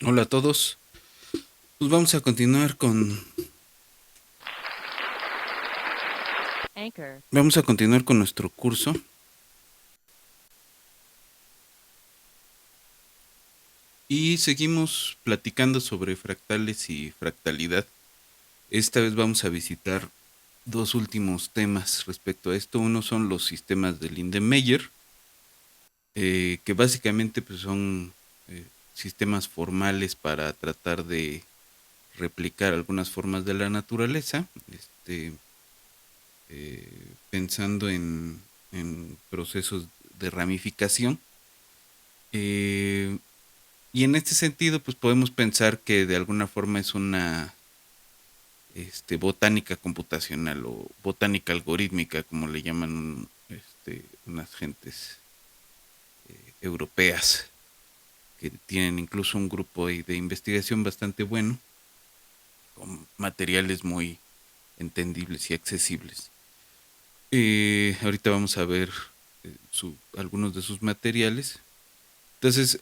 Hola a todos. Pues vamos a continuar Anchor. nuestro curso y seguimos platicando sobre fractales y fractalidad. Esta vez vamos a visitar dos últimos temas respecto a esto. Uno son los sistemas de Lindenmayer, que básicamente pues, son sistemas formales para tratar de replicar algunas formas de la naturaleza, pensando en procesos de ramificación. Eh, y en este sentido, pues podemos pensar que de alguna forma es una botánica computacional o botánica algorítmica, como le llaman unas gentes europeas, que tienen incluso un grupo de investigación bastante bueno, con materiales muy entendibles y accesibles. Ahorita vamos a ver algunos de sus materiales. Entonces,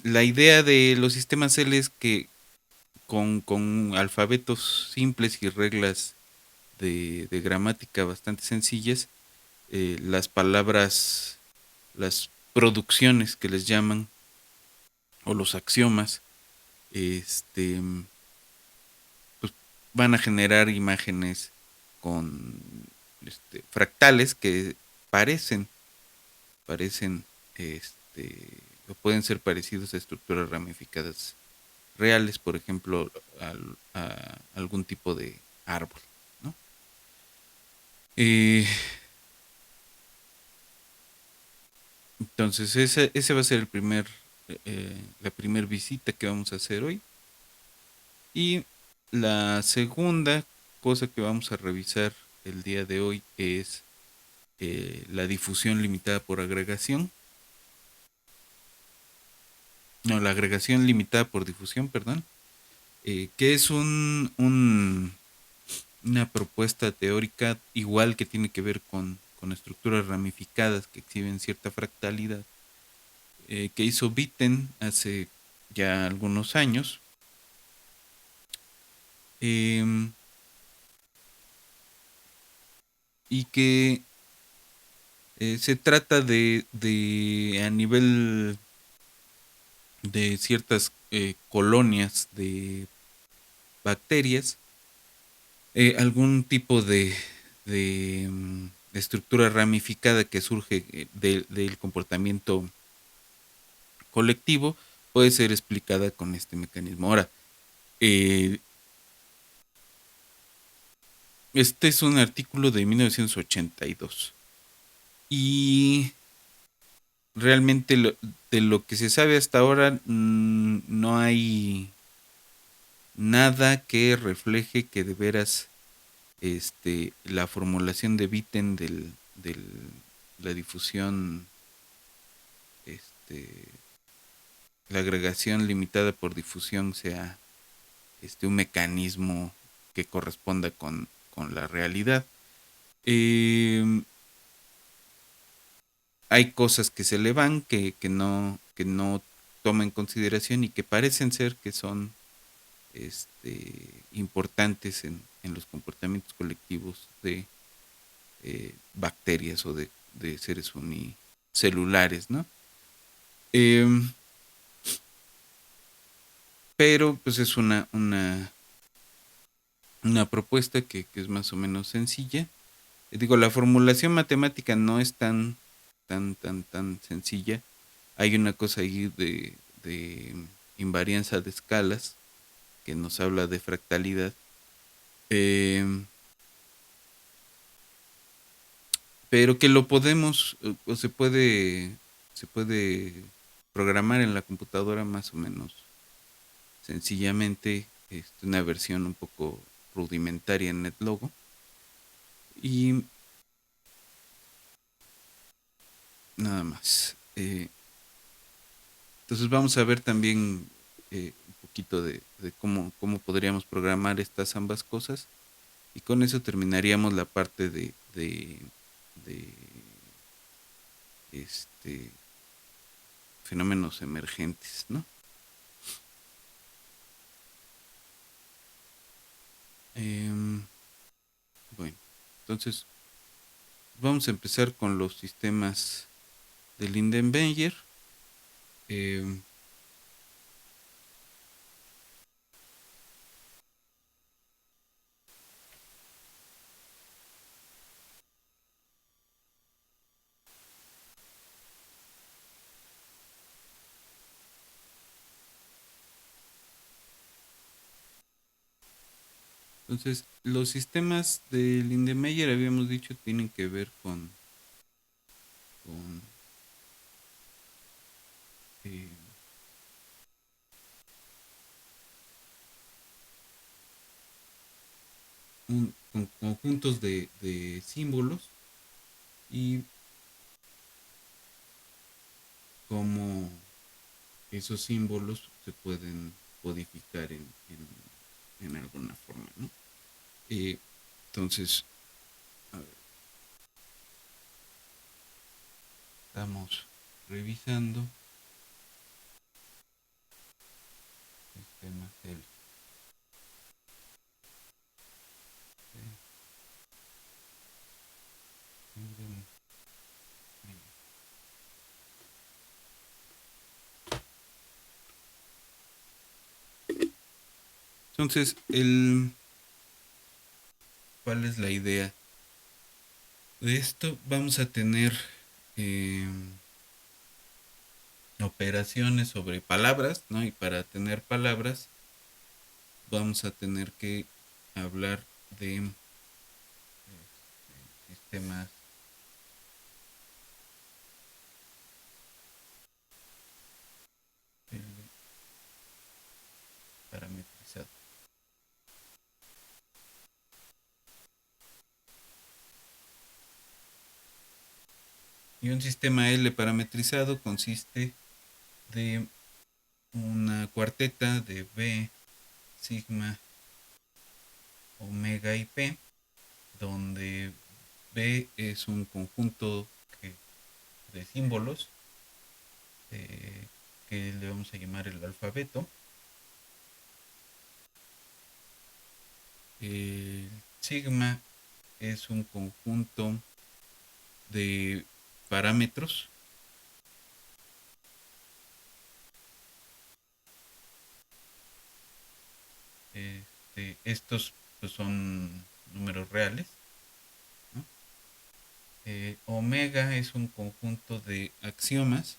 la idea de los sistemas L es que con alfabetos simples y reglas de gramática bastante sencillas, las palabras, las producciones que les llaman, o los axiomas, este, pues van a generar imágenes con fractales que parecen, parecen, o pueden ser parecidos a estructuras ramificadas reales, por ejemplo, a algún tipo de árbol, ¿no? Eh, entonces, ese va a ser la primera visita que vamos a hacer hoy. Y la segunda cosa que vamos a revisar el día de hoy es la difusión limitada por agregación. No, la agregación limitada por difusión, perdón. Que es una propuesta teórica igual que tiene que ver con estructuras ramificadas que exhiben cierta fractalidad, que hizo Witten hace ya algunos años. eh, y que se trata de a nivel de ciertas colonias de bacterias, algún tipo de estructura ramificada que surge del comportamiento colectivo puede ser explicada con este mecanismo. Ahora, eh, este es un artículo de 1982 y realmente de lo que se sabe hasta ahora no hay nada que refleje que de veras la formulación de Witten la difusión, este, la agregación limitada por difusión sea un mecanismo que corresponda con la realidad. Eh, Hay cosas que se le van que no toma en consideración y que parecen ser que son importantes en los comportamientos colectivos de bacterias o de seres unicelulares, ¿no? Eh, pero pues es una propuesta que es más o menos sencilla. Digo, la formulación matemática no es tan sencilla. Hay una cosa ahí de invarianza de escalas que nos habla de fractalidad. Eh, pero que lo podemos, o se puede programar en la computadora más o menos sencillamente, una versión un poco rudimentaria en NetLogo. Y nada más. Entonces vamos a ver también un poquito de cómo podríamos programar estas ambas cosas. Y con eso terminaríamos la parte de este, fenómenos emergentes, ¿no? Em, bueno, entonces vamos a empezar con los sistemas de Lindenberger. Em, entonces, los sistemas de Lindenmayer habíamos dicho tienen que ver con eh, con conjuntos de símbolos y cómo esos símbolos se pueden codificar en alguna forma, ¿no? Eh, entonces, a ver, estamos revisando sistemas entonces, ¿cuál es la idea de esto? Vamos a tener eh, operaciones sobre palabras, ¿no? Y para tener palabras vamos a tener que hablar de sistemas parametrizados. Y un sistema L parametrizado consiste de una cuarteta de B, sigma, omega y P, donde B es un conjunto de símbolos que le vamos a llamar el alfabeto. El sigma es un conjunto de parámetros. Estos pues, son números reales, ¿no? Omega es un conjunto de axiomas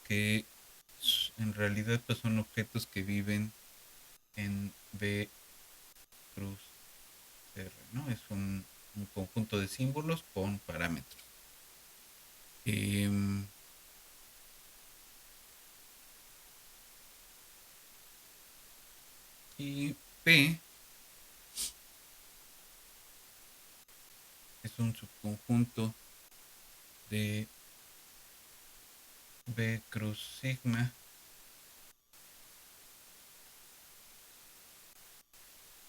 que en realidad pues, son objetos que viven en B cruz R, ¿no? Es un conjunto de símbolos con parámetros. Eh, y P es un subconjunto de B cruz sigma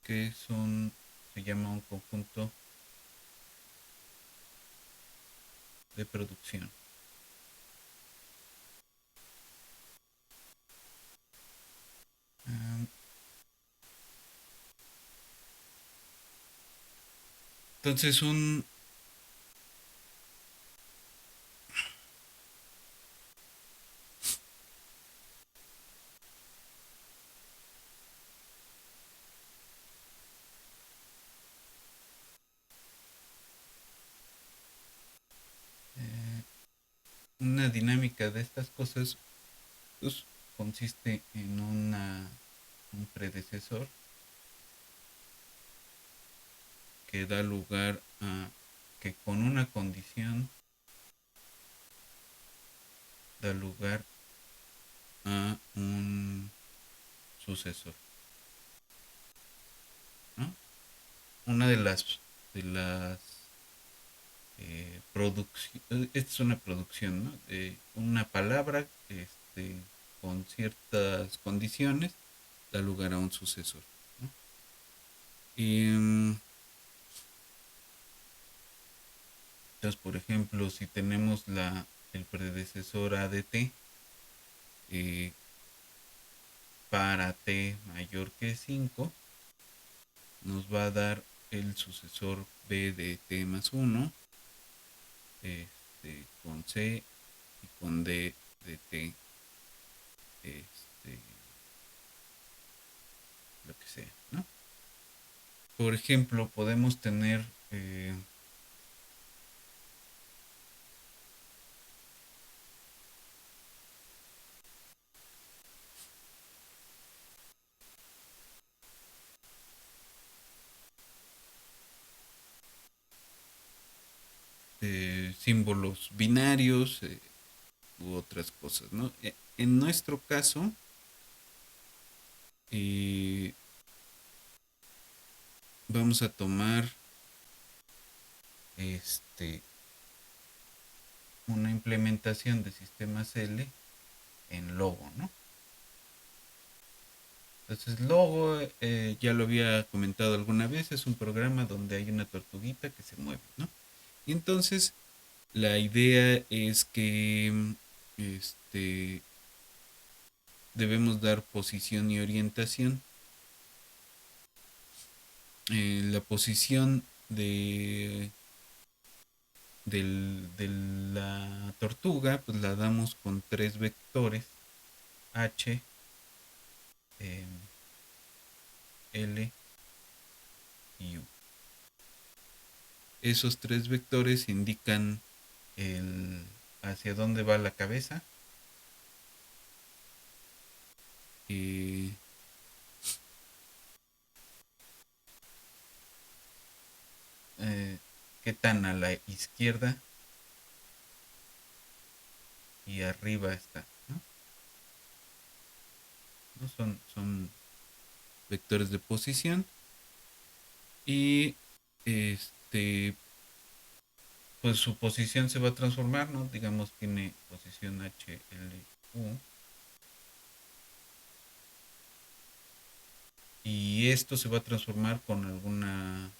que se llama un conjunto de producción. Ah, entonces eh, una dinámica de estas cosas pues, consiste en un predecesor que da lugar a que con una condición da lugar a un sucesor, ¿no? Una de las producciones, esta es una producción, ¿no? Una palabra con ciertas condiciones da lugar a un sucesor, ¿no? Y, entonces, por ejemplo, si tenemos el predecesor a de t eh, para t mayor que 5 nos va a dar el sucesor b de t más 1 con c y con d de t, este, lo que sea, ¿no? Por ejemplo, podemos tener símbolos binarios u otras cosas, ¿no? En nuestro caso, eh, vamos a tomar este, una implementación de sistemas L en Logo, ¿no? Entonces, Logo, ya lo había comentado alguna vez, es un programa donde hay una tortuguita que se mueve, ¿no? Y entonces, la idea es que debemos dar posición y orientación. La posición de la tortuga, pues la damos con tres vectores, H, eh, L y U. Esos tres vectores indican hacia dónde va la cabeza, eh, qué tan a la izquierda y arriba está, ¿no? ¿No? Son vectores de posición y pues su posición se va a transformar, ¿no? Digamos tiene posición H, L, U. Y esto se va a transformar con alguna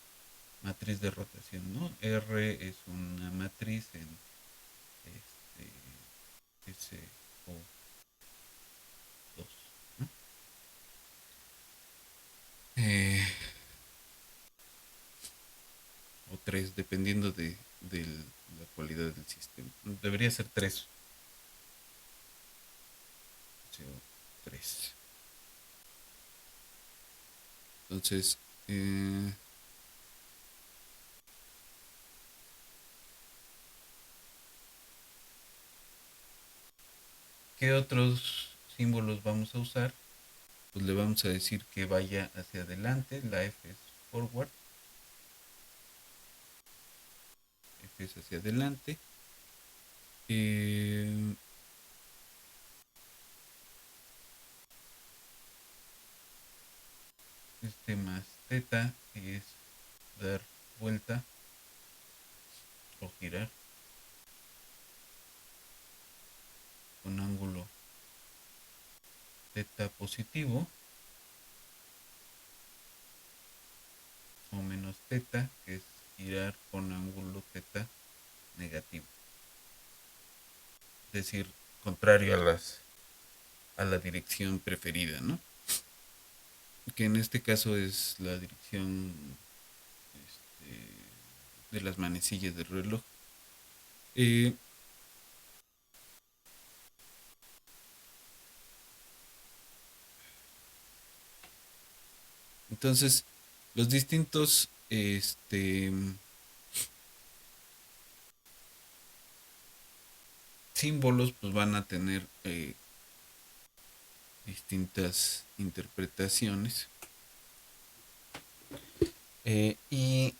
matriz de rotación, ¿no? R es una matriz en SO2, ¿no? Eh, o 3, dependiendo de la cualidad del sistema. Debería ser 3. SO3. Entonces, ¿qué otros símbolos vamos a usar? Pues le vamos a decir que vaya hacia adelante. La F es forward. F es hacia adelante. Eh, más teta es dar vuelta o girar con ángulo teta positivo o menos teta, que es girar con ángulo teta negativo. Es decir, contrario a la dirección preferida, ¿no? Que en este caso es la dirección de las manecillas del reloj. Eh, entonces, los distintos símbolos pues van a tener distintas interpretaciones. Y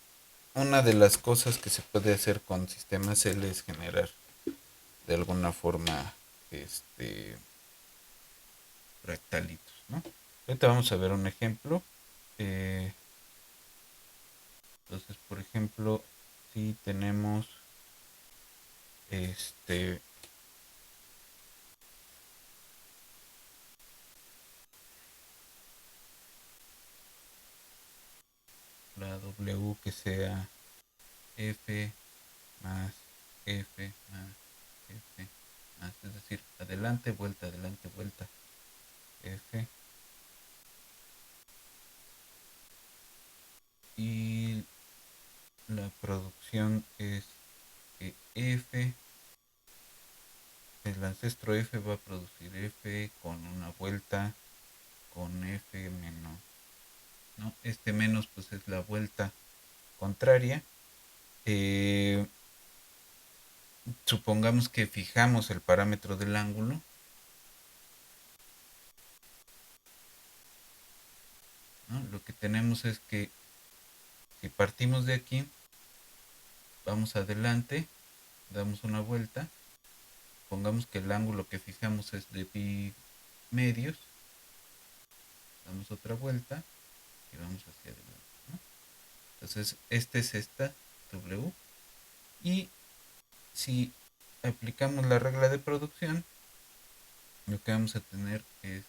una de las cosas que se puede hacer con sistemas L es generar de alguna forma fractalitos, ¿no? Ahorita vamos a ver un ejemplo. Eh, entonces, por ejemplo, si tenemos este la W que sea F más F más F. Es decir, adelante, vuelta, F. Y la producción es que F, el ancestro F va a producir F con una vuelta con F menos, ¿no? Este menos pues es la vuelta contraria. Eh, Supongamos que fijamos el parámetro del ángulo, ¿no? Lo que tenemos es que si partimos de aquí, vamos adelante, damos una vuelta, pongamos que el ángulo que fijamos es de pi medios, damos otra vuelta y vamos hacia adelante, ¿no? Entonces, este es esta W. Y si aplicamos la regla de producción, lo que vamos a tener es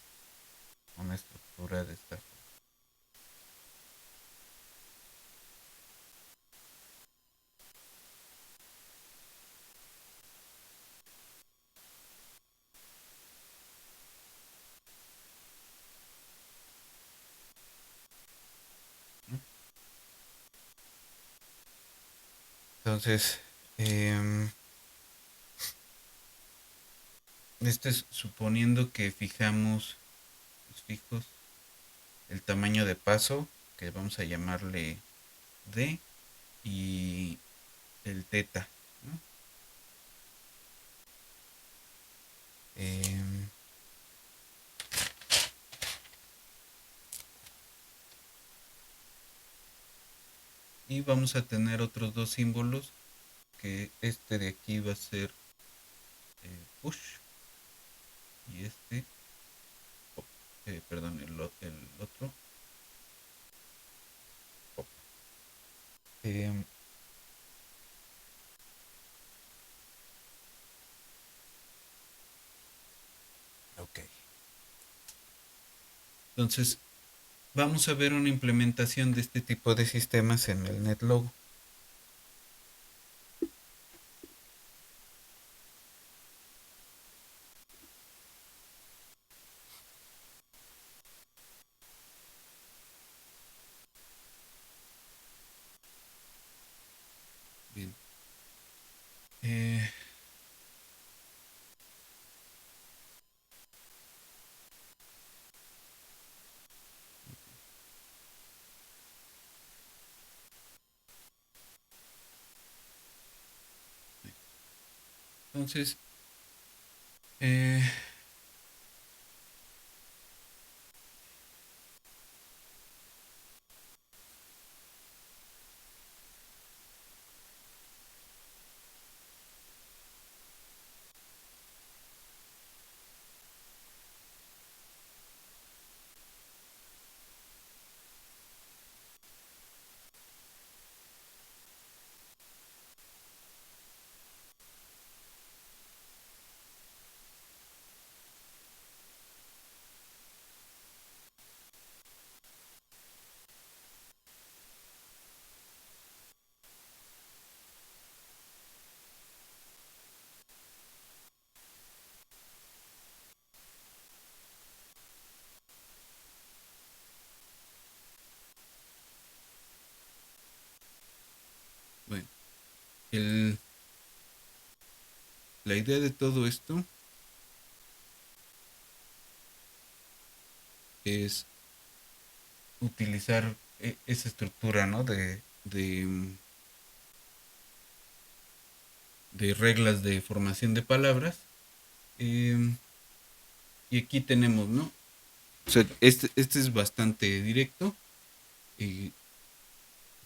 una estructura de esta forma. ¿No? Entonces, esto es suponiendo que fijamos los fijos el tamaño de paso, que vamos a llamarle D, y el teta, ¿no? Eh, y vamos a tener otros dos símbolos, que este de aquí va a ser push y este, perdón, el otro pop. Eh, ok. Entonces, vamos a ver una implementación de este tipo de sistemas en el NetLogo. Bien. Eh, entonces, eh, bueno, el, la idea de todo esto es utilizar esa estructura, ¿no? De reglas de formación de palabras. Eh, y aquí tenemos, ¿no? O sea, este es bastante directo. Eh,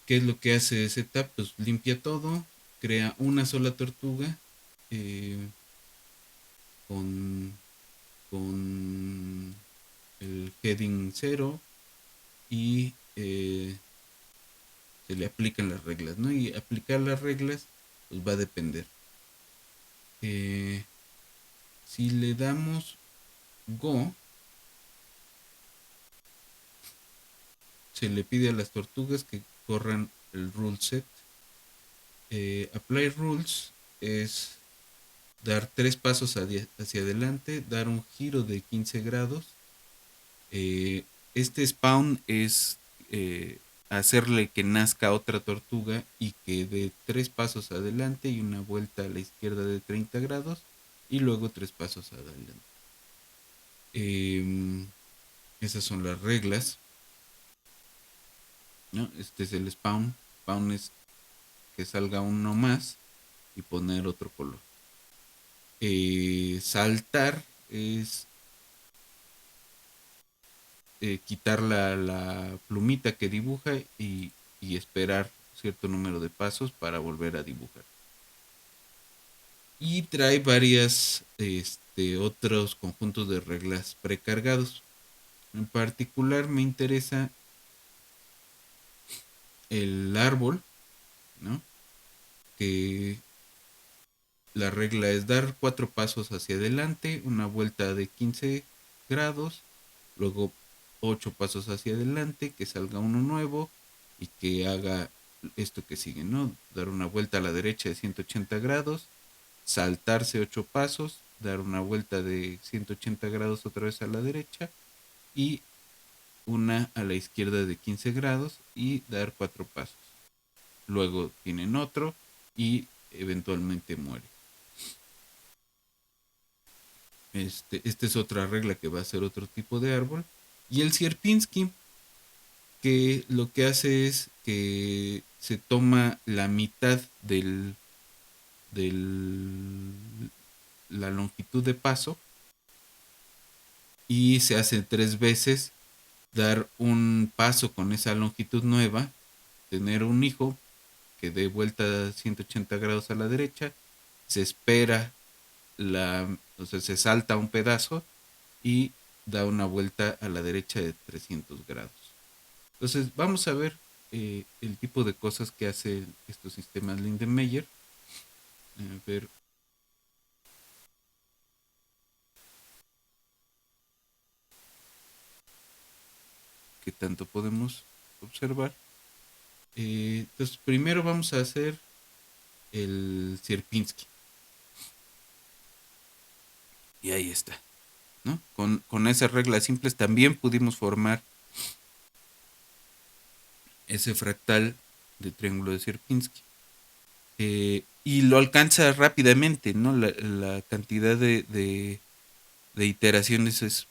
¿Qué es lo que hace Setup? Pues limpia todo, crea una sola tortuga eh, con, con el heading 0 y se le aplican las reglas, ¿no? Y aplicar las reglas pues va a depender. Eh, si le damos Go, se le pide a las tortugas que corran el rule set. Apply rules es dar 3 pasos hacia adelante, dar un giro de 15 grados. Este spawn es hacerle que nazca otra tortuga y que dé 3 pasos adelante y una vuelta a la izquierda de 30 grados y luego 3 pasos adelante. Eh, Esas son las reglas, ¿no? Este es el spawn. Spawn es que salga uno más y poner otro color. Saltar es quitar la plumita que dibuja y esperar cierto número de pasos para volver a dibujar. Y trae varias otros conjuntos de reglas precargados. En particular me interesa el árbol, ¿no? Que la regla es dar 4 pasos hacia adelante, una vuelta de 15 grados, luego 8 pasos hacia adelante, que salga uno nuevo y que haga esto que sigue, ¿no? Dar una vuelta a la derecha de 180 grados, saltarse 8 pasos, dar una vuelta de 180 grados otra vez a la derecha y una a la izquierda de 15 grados y dar 4 pasos. Luego tienen otro y eventualmente muere. Esta es otra regla que va a ser otro tipo de árbol. Y el Sierpinski, que lo que hace es que se toma la mitad del la longitud de paso y se hace 3 veces, dar un paso con esa longitud nueva, tener un hijo que dé vuelta 180 grados a la derecha, se espera o sea, se salta un pedazo y da una vuelta a la derecha de 300 grados. Entonces vamos a ver el tipo de cosas que hace estos sistemas Lindenmayer. A ver qué tanto podemos observar. Entonces primero vamos a hacer el Sierpinski. Y ahí está, ¿no? Con esas reglas simples también pudimos formar ese fractal de triángulo de Sierpinski. Y lo alcanza rápidamente, ¿no? La cantidad de iteraciones es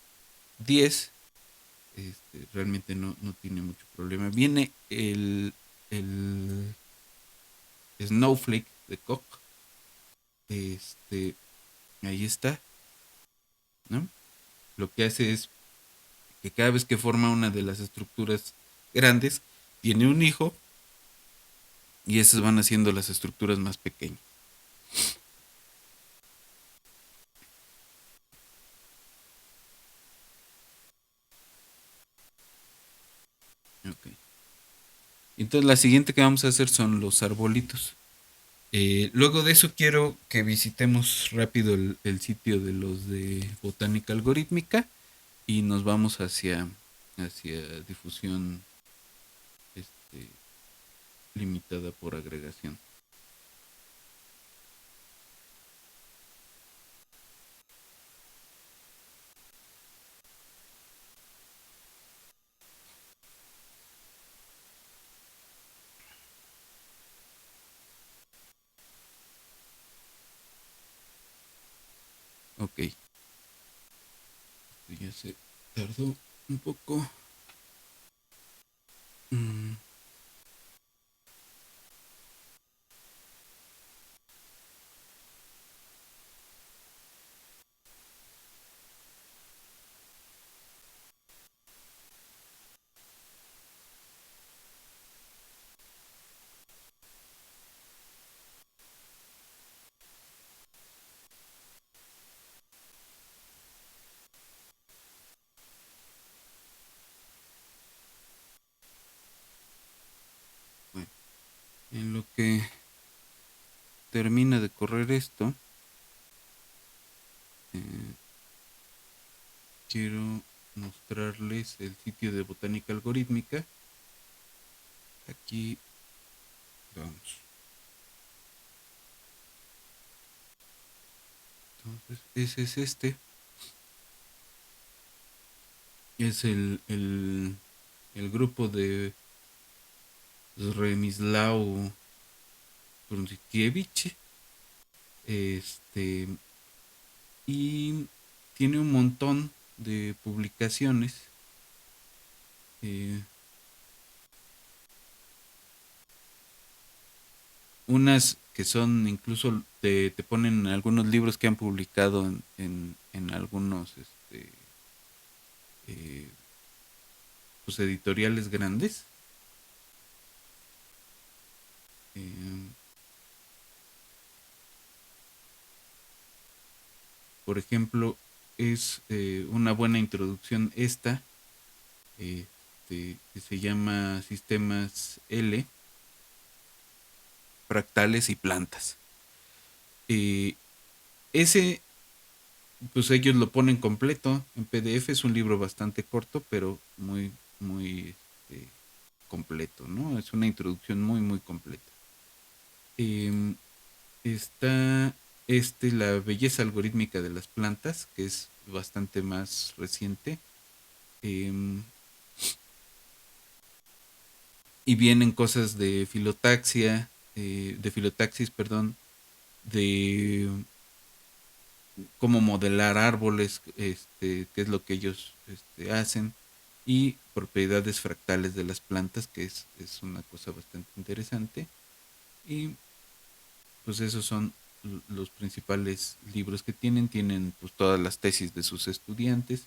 10. Realmente no tiene mucho problema. Viene el Snowflake de Koch. Este, Ahí está, ¿no? Lo que hace es que cada vez que forma una de las estructuras grandes, tiene un hijo y esas van haciendo las estructuras más pequeñas. Okay. Entonces la siguiente que vamos a hacer son los arbolitos. Luego de eso quiero que visitemos rápido el sitio de los de botánica algorítmica y nos vamos hacia difusión este, limitada por agregación. Ok, ya se tardó un poco. Mm, bueno, en lo que termina de correr esto, eh, quiero mostrarles el sitio de botánica algorítmica. Aquí vamos. Entonces, ese es este. Es el grupo de Remislaw Prunskiewicz. Este, y tiene un montón de publicaciones. eh, Unas que son incluso te ponen algunos libros que han publicado en algunos eh, pues editoriales grandes. Eh, por ejemplo, es una buena introducción esta, que se llama Sistemas L, Fractales y Plantas. Eh, ese, pues ellos lo ponen completo en PDF, es un libro bastante corto, pero muy completo, ¿no? Es una introducción muy completa. Eh, Está la belleza algorítmica de las plantas, que es bastante más reciente. em, y vienen cosas de filotaxia, de filotaxis, perdón, de cómo modelar árboles, qué es lo que ellos hacen, y propiedades fractales de las plantas, que es una cosa bastante interesante. Y pues esos son los principales libros que tienen. Tienen pues todas las tesis de sus estudiantes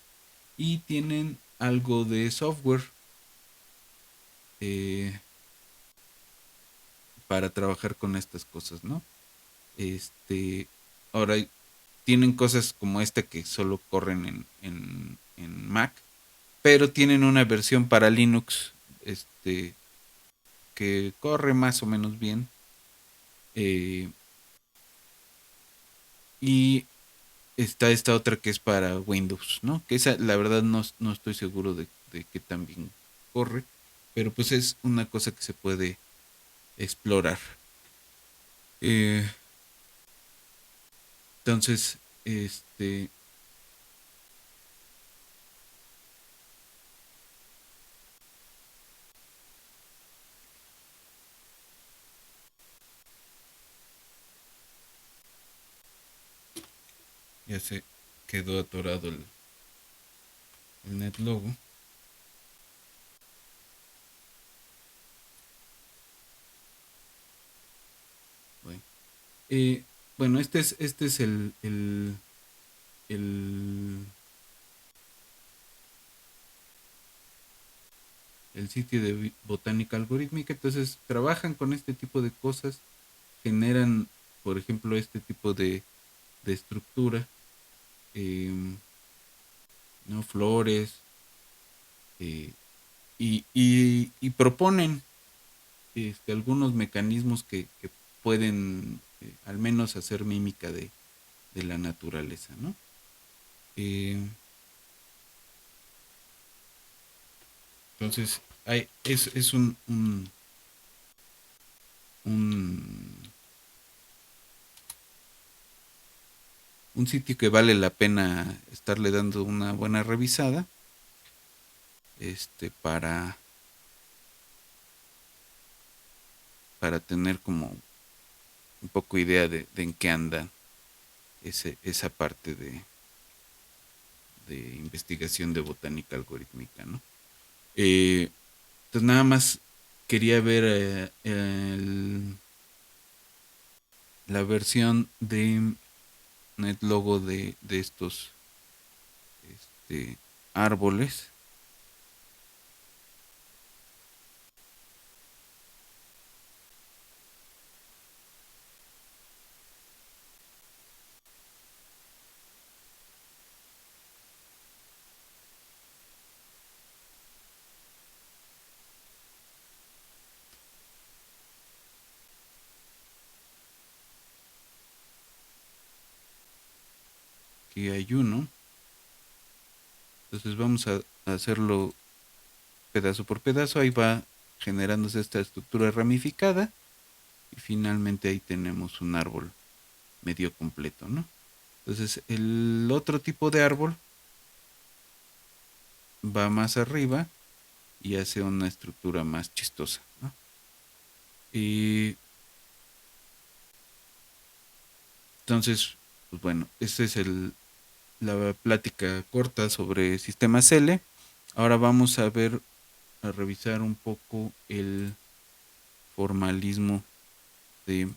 y tienen algo de software eh, para trabajar con estas cosas, ¿no? Este, ahora tienen cosas como esta que solo corren en Mac, pero tienen una versión para Linux, que corre más o menos bien. eh, y está esta otra que es para Windows, ¿no? Que esa, la verdad, no estoy seguro de que también corre, pero pues es una cosa que se puede explorar. Eh, entonces, ya se quedó atorado el NetLogo. Bueno, eh, bueno, este es el, el sitio de botánica algorítmica. Entonces, trabajan con este tipo de cosas, generan, por ejemplo, este tipo de estructura, em, ¿no? Flores, eh, y proponen algunos mecanismos que pueden al menos hacer mímica de la naturaleza, ¿no? Eh, entonces, es un, un sitio que vale la pena estarle dando una buena revisada, para tener como un poco idea de en qué anda esa parte de investigación de botánica algorítmica, ¿no? Entonces nada más quería ver la versión de NetLogo de estos árboles. Aquí hay uno. Entonces vamos a hacerlo pedazo por pedazo. Ahí va generándose esta estructura ramificada y finalmente ahí tenemos un árbol medio completo, ¿no? Entonces el otro tipo de árbol va más arriba y hace una estructura más chistosa, ¿no? Y entonces, pues bueno, esta es la plática corta sobre sistemas L. Ahora vamos a ver, a revisar un poco el formalismo de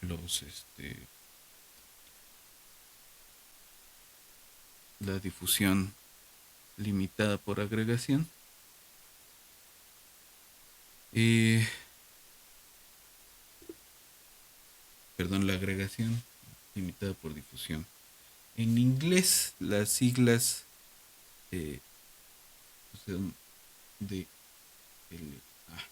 los, la difusión limitada por agregación. Eh, perdón, la agregación limitada por difusión. En inglés, las siglas eh, son de LA.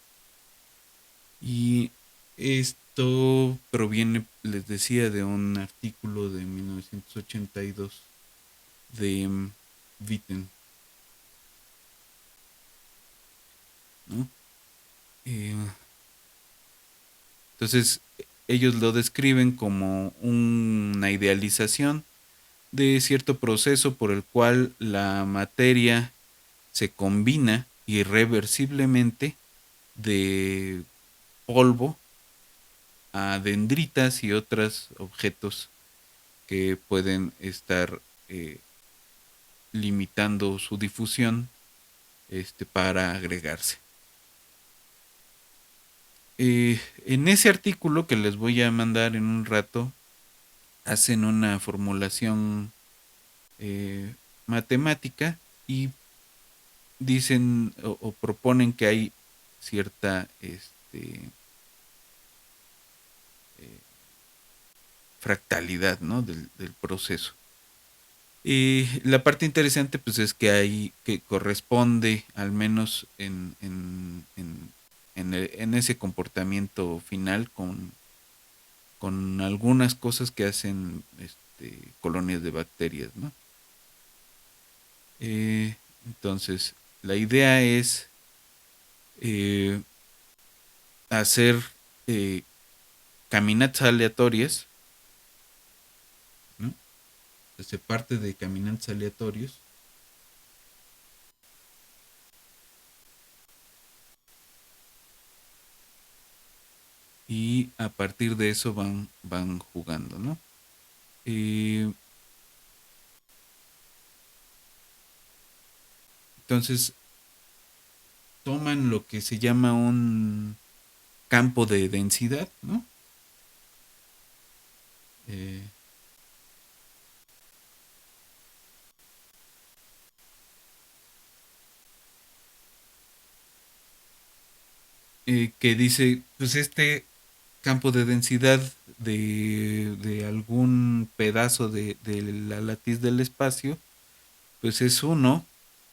Y esto proviene, les decía, de un artículo de 1982 de Witten, ¿no? Eh, entonces, ellos lo describen como una idealización de cierto proceso por el cual la materia se combina irreversiblemente de polvo a dendritas y otros objetos que pueden estar eh, limitando su difusión para agregarse. En ese artículo que les voy a mandar en un rato, hacen una formulación matemática y dicen o proponen que hay cierta eh, fractalidad, ¿no? Del proceso. Y la parte interesante pues es que hay que corresponde al menos en ese comportamiento final con algunas cosas que hacen colonias de bacterias, ¿no? Entonces, la idea es eh, hacer eh, caminatas aleatorias, ¿no? Se parte de caminantes aleatorios y a partir de eso van jugando, ¿no? Eh, entonces, toman lo que se llama un campo de densidad, ¿no? Eh, que dice, pues este campo de densidad de algún pedazo de la latiz del espacio, pues es uno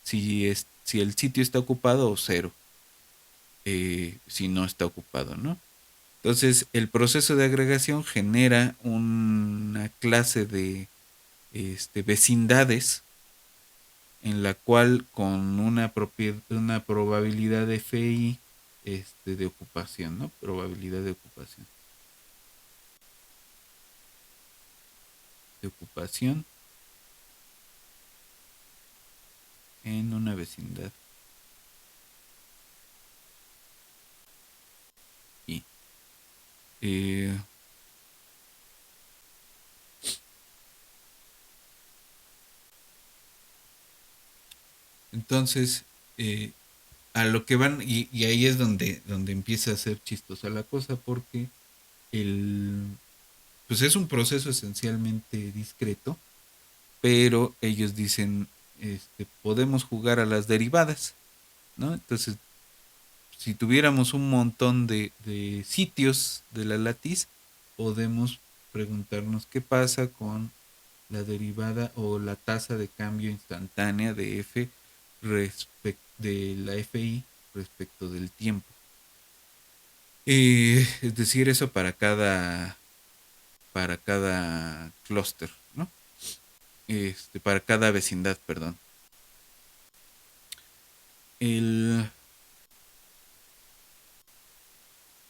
si el sitio está ocupado o cero si no está ocupado, ¿no? Entonces, el proceso de agregación genera una clase de vecindades en la cual con una probabilidad de FI de ocupación, ¿no? Probabilidad de ocupación en una vecindad I. Eh, entonces, eh, a lo que van, y ahí es donde empieza a ser chistosa la cosa, porque el, pues es un proceso esencialmente discreto, pero ellos dicen, podemos jugar a las derivadas, ¿no? Entonces, si tuviéramos un montón de sitios de la latiz, podemos preguntarnos qué pasa con la derivada o la tasa de cambio instantánea de f de la FI respecto del tiempo. Es decir, eso para cada clúster, ¿no? Para cada vecindad, perdón. El,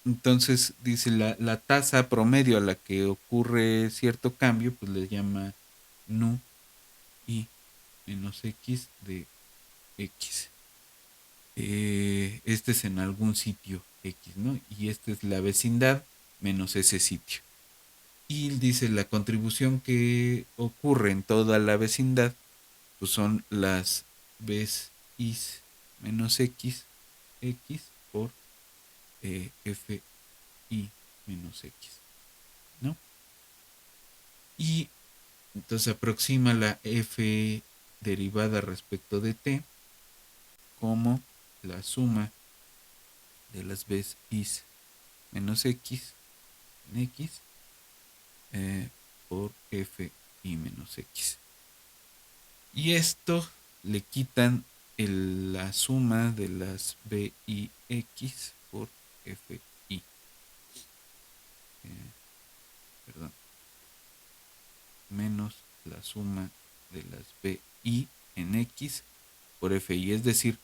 Entonces dice la tasa promedio a la que ocurre cierto cambio, pues le llama nu i menos x de x. Este es en algún sitio x, ¿no? Y esta es la vecindad menos ese sitio. Y dice la contribución que ocurre en toda la vecindad, pues son las B's is menos x por f i menos x, ¿no? Y entonces aproxima la f derivada respecto de t como la suma de las B's is menos x en x por f i menos x. Y esto le quitan la suma de las b i x por f i. Perdón. Menos la suma de las b i en x por f i. Es decir,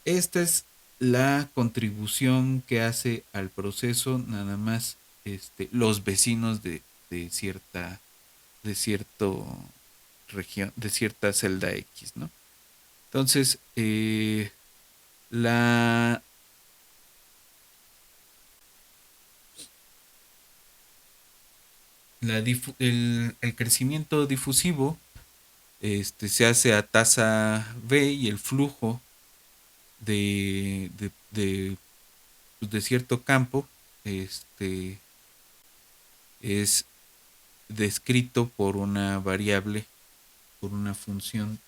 esta es la contribución que hace al proceso nada más los vecinos de cierta de cierto región, de cierta celda X, ¿no? Entonces, la, el crecimiento difusivo se hace a tasa V y el flujo de cierto campo es descrito por una variable, por una función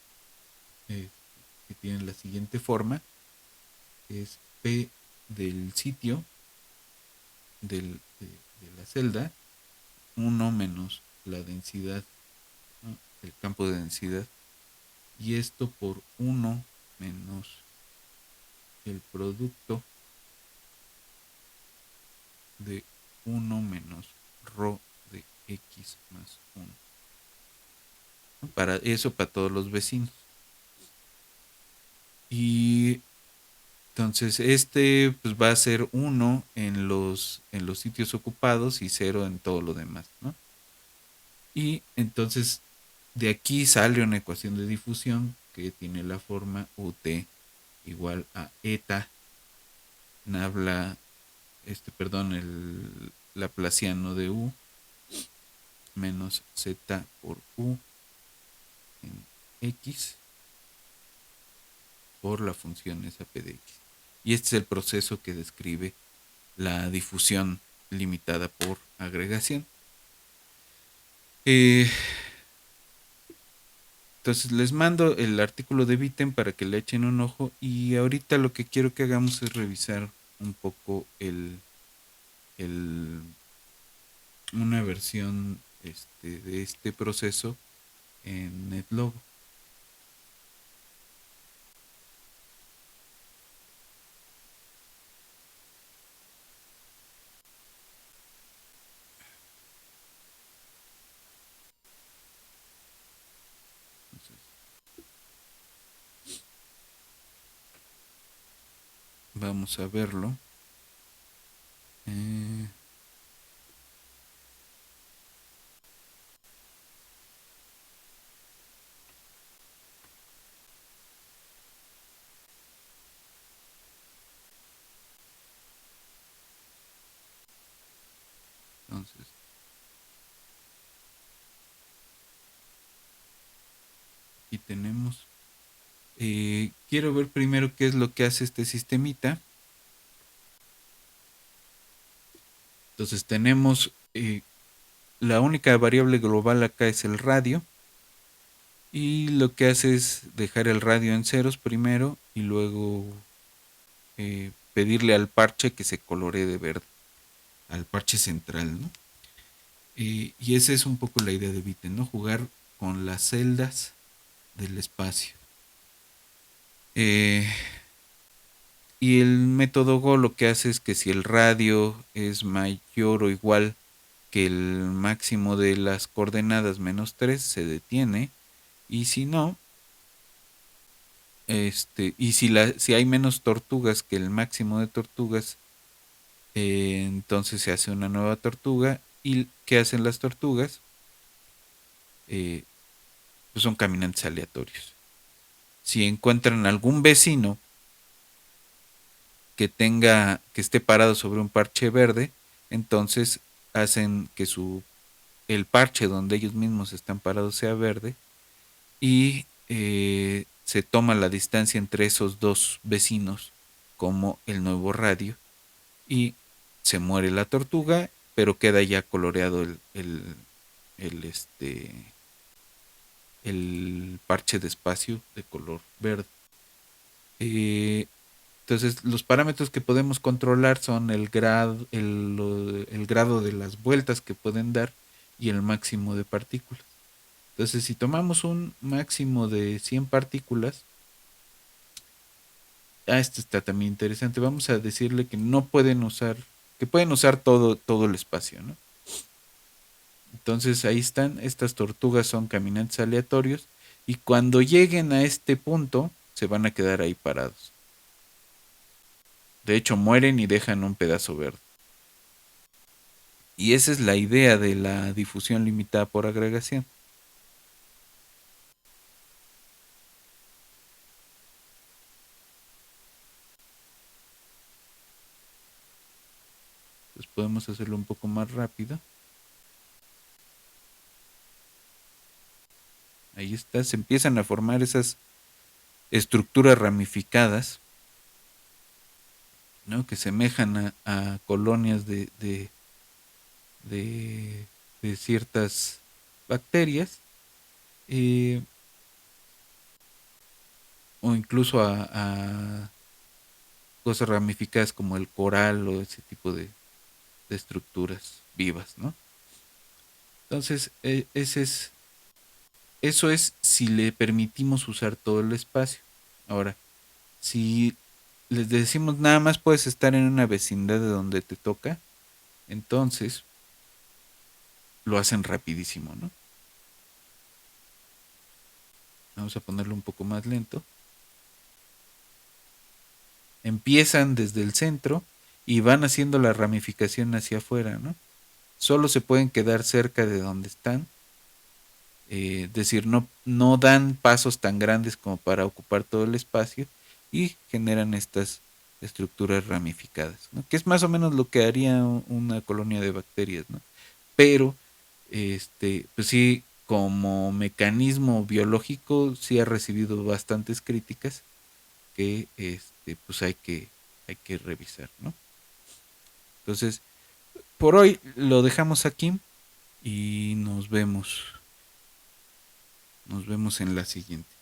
que tiene la siguiente forma, es P del sitio de la celda 1 menos la densidad, ¿no? El campo de densidad, y esto por 1 menos el producto de 1 menos rho de x más 1. Para eso, para todos los vecinos. Y entonces pues va a ser 1 en los sitios ocupados y 0 en todo lo demás, ¿no? Y entonces de aquí sale una ecuación de difusión que tiene la forma ut igual a eta nabla, perdón, el laplaciano de u menos z por u en x por la función esa p de x. Y este es el proceso que describe la difusión limitada por agregación. Entonces les mando el artículo de Vitten para que le echen un ojo, y ahorita lo que quiero que hagamos es revisar un poco una versión de este proceso en NetLogo. Entonces, vamos a verlo. Entonces, aquí tenemos. Quiero ver primero qué es lo que hace este sistemita. Entonces tenemos la única variable global acá es el radio, y lo que hace es dejar el radio en ceros primero y luego pedirle al parche que se coloree de verde, al parche central, ¿no? Y esa es un poco la idea de Vitten, ¿no? Jugar con las celdas del espacio. Y el método Go lo que hace es que si el radio es mayor o igual que el máximo de las coordenadas menos 3, se detiene, y si no, y si hay menos tortugas que el máximo de tortugas, Entonces se hace una nueva tortuga. ¿Y qué hacen las tortugas? Eh, pues son caminantes aleatorios. Si encuentran algún vecino que esté parado sobre un parche verde, entonces hacen que el parche donde ellos mismos están parados sea verde y se toma la distancia entre esos dos vecinos como el nuevo radio y se muere la tortuga, pero queda ya coloreado el el parche de espacio de color verde. Eh, entonces, los parámetros que podemos controlar son el grado de las vueltas que pueden dar y el máximo de partículas. Entonces, si tomamos un máximo de 100 partículas, esto está también interesante. Vamos a decirle que no pueden usar, que pueden usar todo el espacio, ¿no? Entonces ahí están, estas tortugas son caminantes aleatorios y cuando lleguen a este punto se van a quedar ahí parados. De hecho, mueren y dejan un pedazo verde. Y esa es la idea de la difusión limitada por agregación. Entonces podemos hacerlo un poco más rápido. Ahí está, se empiezan a formar esas estructuras ramificadas, ¿no? Que semejan a colonias de, de ciertas bacterias, eh, o incluso a cosas ramificadas como el coral o ese tipo de estructuras vivas, ¿no? Entonces, eso es si le permitimos usar todo el espacio. Ahora, si les decimos nada más puedes estar en una vecindad de donde te toca, entonces lo hacen rapidísimo, ¿no? Vamos a ponerlo un poco más lento. Empiezan desde el centro y van haciendo la ramificación hacia afuera, ¿no? Solo se pueden quedar cerca de donde están, es decir, no dan pasos tan grandes como para ocupar todo el espacio y generan estas estructuras ramificadas, ¿no? Que es más o menos lo que haría una colonia de bacterias, ¿no? Pero, pues sí, como mecanismo biológico, sí ha recibido bastantes críticas que, pues hay que revisar, ¿no? Entonces, por hoy lo dejamos aquí y nos vemos en la siguiente.